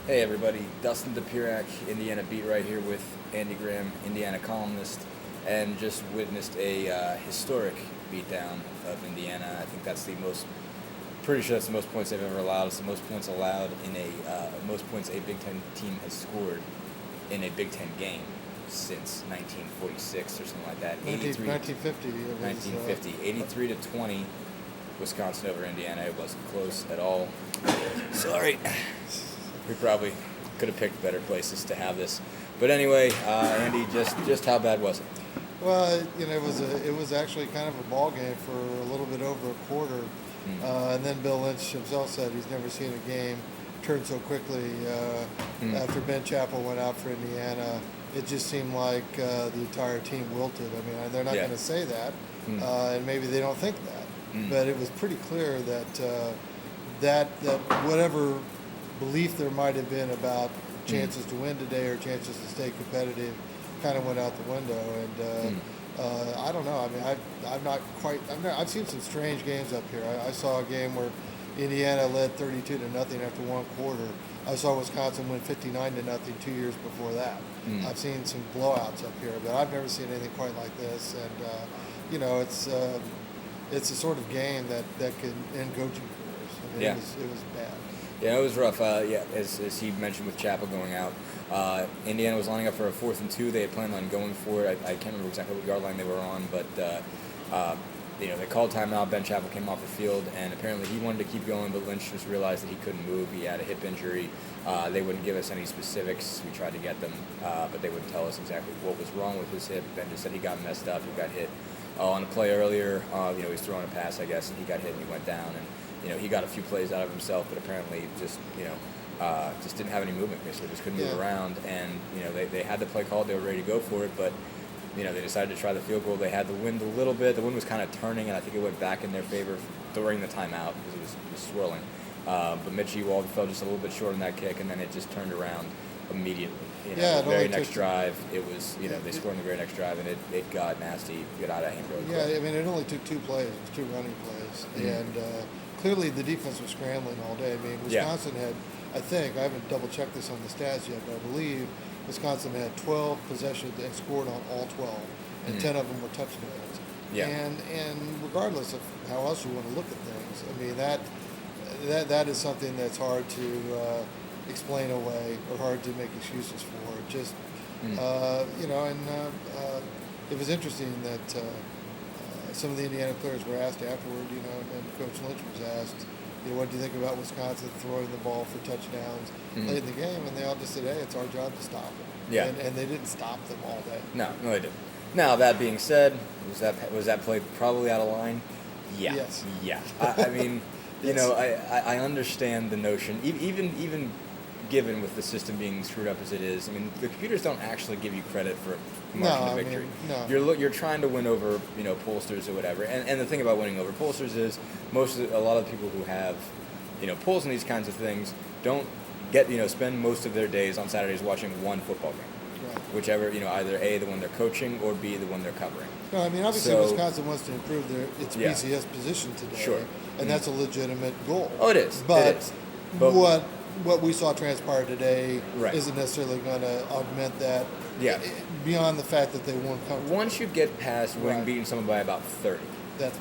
Hey everybody, Dustin DePirac, Indiana beat right here with Andy Graham, Indiana columnist, and just witnessed a historic beatdown of Indiana. I think pretty sure that's the most points they've ever allowed. It's the most points allowed in most points a Big Ten team has scored in a Big Ten game since 1946 or something like that. 1950. 1950, 83 to 20, Wisconsin over Indiana. It wasn't close at all. Sorry. We probably could have picked better places to have this, but anyway, Andy, just how bad was it? Well, it was actually kind of a ball game for a little bit over a quarter, and then Bill Lynch himself said he's never seen a game turn so quickly. After Ben Chappell went out for Indiana, it just seemed like the entire team wilted. I mean, they're not going to say that, and maybe they don't think that, but it was pretty clear that that whatever belief there might have been about chances to win today or chances to stay competitive kind of went out the window. And I don't know. I mean, I've seen some strange games up here. I saw a game where Indiana led 32 to nothing after one quarter. I saw Wisconsin win 59 to nothing 2 years before that. I've seen some blowouts up here, but I've never seen anything quite like this. And it's a sort of game that could end coaching careers. I mean, it was bad. Yeah, it was rough. As he mentioned with Chappell going out, Indiana was lining up for a 4th and 2. They had planned on going for it. I can't remember exactly what yard line they were on, but they called timeout. Ben Chappell came off the field, and apparently he wanted to keep going, but Lynch just realized that he couldn't move. He had a hip injury. They wouldn't give us any specifics. We tried to get them, but they wouldn't tell us exactly what was wrong with his hip. Ben just said he got messed up. He got hit on a play earlier. He was throwing a pass, I guess, and he got hit and he went down. And he got a few plays out of himself, but apparently just didn't have any movement, basically, just couldn't move around. And they had the play called, they were ready to go for it, but they decided to try the field goal. They had the wind a little bit. The wind was kind of turning, and I think it went back in their favor during the timeout because it was swirling. But Mitch Ewald fell just a little bit short on that kick, and then it just turned around immediately. The very next drive, it was they scored in the very next drive, and it got nasty, got out of hand really quick. Yeah, I mean, it only took 2 plays. It was 2 running plays, and clearly the defense was scrambling all day. I mean, Wisconsin had, I haven't double-checked this on the stats yet, but I believe Wisconsin had 12 possessions and scored on all 12, and 10 of them were touchdowns. Yeah. And regardless of how else you want to look at things, I mean, that is something that's hard to explain away or hard to make excuses for. Just, it was interesting that some of the Indiana players were asked afterward, and Coach Lynch was asked, what do you think about Wisconsin throwing the ball for touchdowns late in the game? And they all just said, hey, it's our job to stop them. Yeah. And they didn't stop them all day. No, they didn't. Now, that being said, was that play probably out of line? Yeah. Yes. Yeah. I mean, I understand the notion, even given with the system being screwed up as it is. I mean, the computers don't actually give you credit for margin of victory. You're trying to win over pollsters or whatever. And the thing about winning over pollsters is a lot of the people who have polls and these kinds of things don't get spend most of their days on Saturdays watching one football game. Right. Whichever either A, the one they're coaching, or B, the one they're covering. No, I mean, obviously Wisconsin wants to improve its BCS position today. Sure. And that's a legitimate goal. Oh, it is. But, it is. What we saw transpire today isn't necessarily going to augment that. Yeah. Beyond the fact that they won comfortably. Once you get past beating someone by about 30,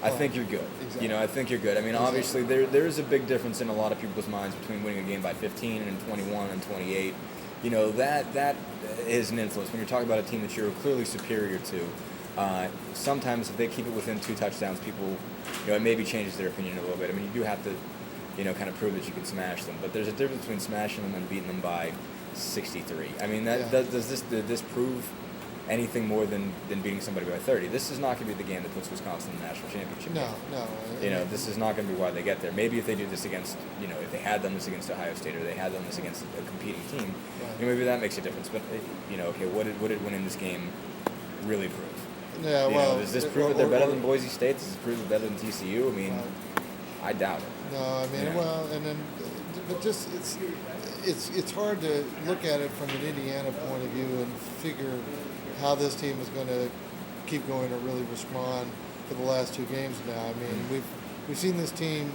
I think you're good. Exactly. I think you're good. I mean, obviously there is a big difference in a lot of people's minds between winning a game by 15 and 21 and 28. That is an influence when you're talking about a team that you're clearly superior to. Sometimes if they keep it within 2 touchdowns, people, it maybe changes their opinion a little bit. I mean, you do have to, kind of prove that you can smash them. But there's a difference between smashing them and beating them by 63. I mean, did this prove anything more than beating somebody by 30? This is not going to be the game that puts Wisconsin in the national championship. No. This is not going to be why they get there. Maybe if they do this against, if they had done this against Ohio State or they had done this against a competing team, maybe that makes a difference. But, okay, what did winning this game really prove? Yeah, well, does this prove that they're better than Boise State? Does this prove they're better than TCU? I mean, I doubt it. No, I mean, but just it's hard to look at it from an Indiana point of view and figure how this team is going to keep going or really respond for the last 2 games now. I mean, we've seen this team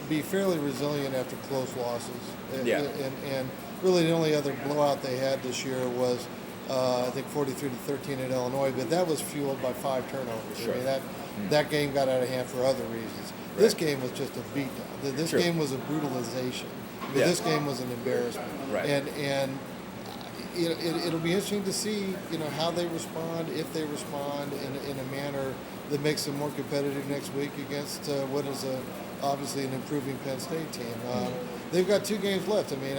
be fairly resilient after close losses. Yeah. And really the only other blowout they had this year was I think 43-13 at Illinois, but that was fueled by 5 turnovers. Sure. I mean that game got out of hand for other reasons. Right. This game was just a beatdown. This Sure. game was a brutalization. I mean, Yeah. This game was an embarrassment. Right. And it'll be interesting to see how they respond, if they respond in a manner that makes them more competitive next week against what is obviously an improving Penn State team. They've got 2 games left. I mean,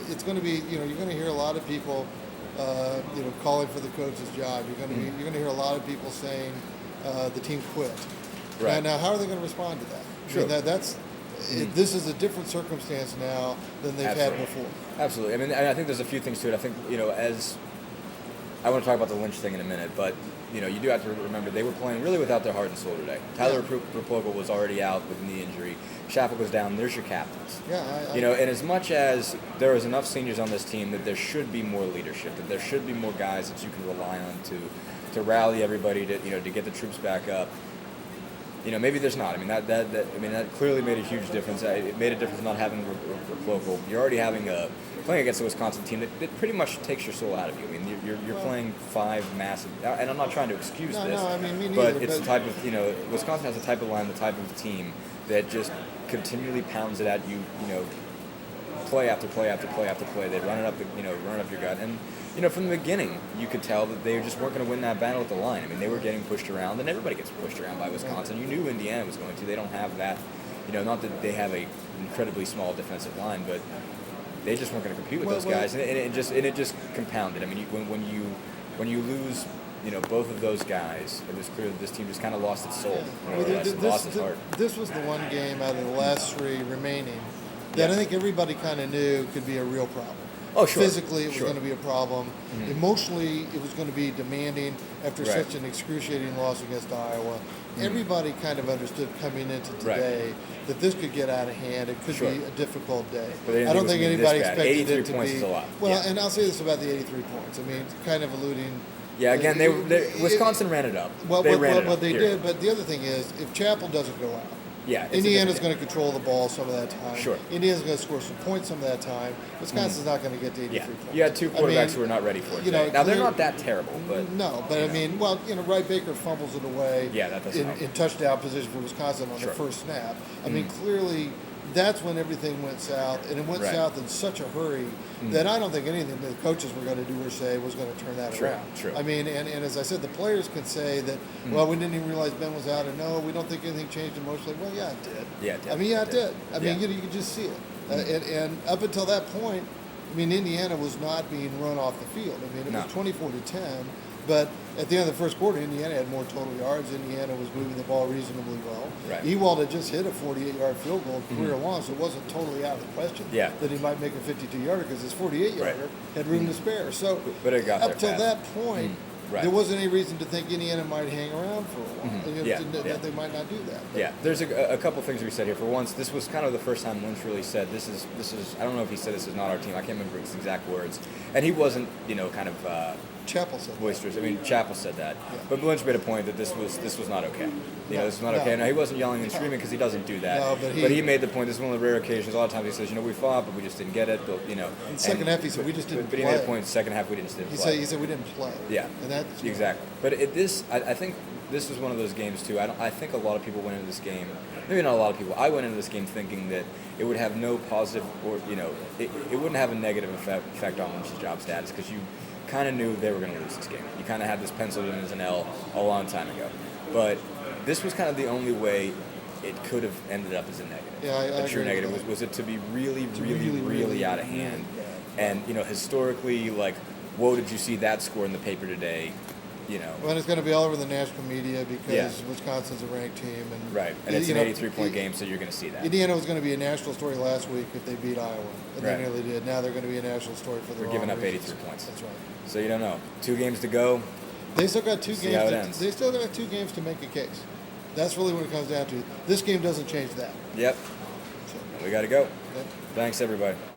it's going to be you're going to hear a lot of people calling for the coach's job. You're going to hear a lot of people saying the team quit. Right. Now, how are they going to respond to that? Sure. I mean, this is a different circumstance now than they've had before. Absolutely. I mean, I think there's a few things to it. I think, as I want to talk about the Lynch thing in a minute, but, you do have to remember they were playing really without their heart and soul today. Tyler Propogel was already out with a knee injury. Chappell goes down. There's your captains. Yeah. And as much as there is enough seniors on this team that there should be more leadership, that there should be more guys that you can rely on to rally everybody to get the troops back up. Maybe there's not. I mean, that clearly made a huge difference. It made a difference not having Propogel. You're already playing against a Wisconsin team that pretty much takes your soul out of you. I mean, you're playing 5 massive, and I'm not trying to excuse this. No, I mean, me but neither, it's the type of, Wisconsin has the type of line, the type of team that just continually pounds it at you, play after play after play after play. They run it up your gut. And, from the beginning, you could tell that they just weren't going to win that battle at the line. I mean, they were getting pushed around, and everybody gets pushed around by Wisconsin. You knew Indiana was going to. They don't have that, not that they have a incredibly small defensive line, but they just weren't going to compete with those guys, and it just compounded. I mean, when you lose, both of those guys, it was clear that this team just kind of lost its soul, lost its heart. This was the one game out of the last 3 remaining that I think everybody kind of knew could be a real problem. Oh, sure. Physically, it was going to be a problem. Mm-hmm. Emotionally, it was going to be demanding after such an excruciating loss against Iowa. Mm-hmm. Everybody kind of understood coming into today that this could get out of hand. It could be a difficult day. I don't think anybody expected it to be. 83 points is a lot. Well, and I'll say this about the 83 points. I mean, kind of alluding. Yeah, again, Wisconsin ran it up. They did. But the other thing is, if Chappell doesn't go out, Indiana's going to control the ball some of that time. Sure. Indiana's going to score some points some of that time. Wisconsin's not going to get to 83 points. You had 2 quarterbacks who were not ready for it. Now, they're not that terrible, but... No, but I mean, Wright Baker fumbles it away that doesn't help. in touchdown position for Wisconsin on the first snap. I mean, clearly, that's when everything went south, and it went south in such a hurry that I don't think anything the coaches were going to do or say was going to turn that around. Sure. I mean, and as I said, the players can say that, well, we didn't even realize Ben was out, and no, we don't think anything changed emotionally. Well, yeah, it did. Yeah, it did. I mean, it did. I mean, you could just see it. And up until that point, I mean, Indiana was not being run off the field. I mean, it was 24-10. But at the end of the first quarter, Indiana had more total yards. Indiana was moving the ball reasonably well. Right. Ewald had just hit a 48-yard field goal career long, so it wasn't totally out of the question that he might make a 52-yarder because his 48-yarder had room to spare. So but it got up till that point, there wasn't any reason to think Indiana might hang around for a while. That they might not do that. But there's a couple things we said here. For once, this was kind of the first time Lynch really said, this is. I don't know if he said this is not our team. I can't remember his exact words. And he wasn't, kind of... Chappell said boisterous. That. I mean, Chappell said that, but Lynch made a point that this was not okay. This is not okay. Now he wasn't yelling and screaming because he doesn't do that. No, but he made the point. This is one of the rare occasions. A lot of times he says, we fought, but we just didn't get it. But In the second half, he said we just didn't play. But he made a point. Second half, we just didn't play. He said we didn't play. Yeah, and that's exactly. But I think this was one of those games too. I think a lot of people went into this game. Maybe not a lot of people. I went into this game thinking that it would have no positive or it wouldn't have a negative effect on Lynch's job status because you kind of knew they were going to lose this game. You kind of had this penciled in as an L a long time ago. But this was kind of the only way it could have ended up as a negative. Yeah, a true negative was it to be really out of hand. And, historically, whoa, did you see that score in the paper today? Well, it's going to be all over the national media because Wisconsin's a ranked team. And it's an 83-point game, so you're going to see that. Indiana was going to be a national story last week if they beat Iowa, and they nearly did. Now they're going to be a national story for the wrong giving up reasons. 83 points. That's right. So you don't know. 2 games to go. They still got 2 games. How it ends. They still got 2 games to make a case. That's really what it comes down to. This game doesn't change that. Yep. We got to go. Thanks, everybody.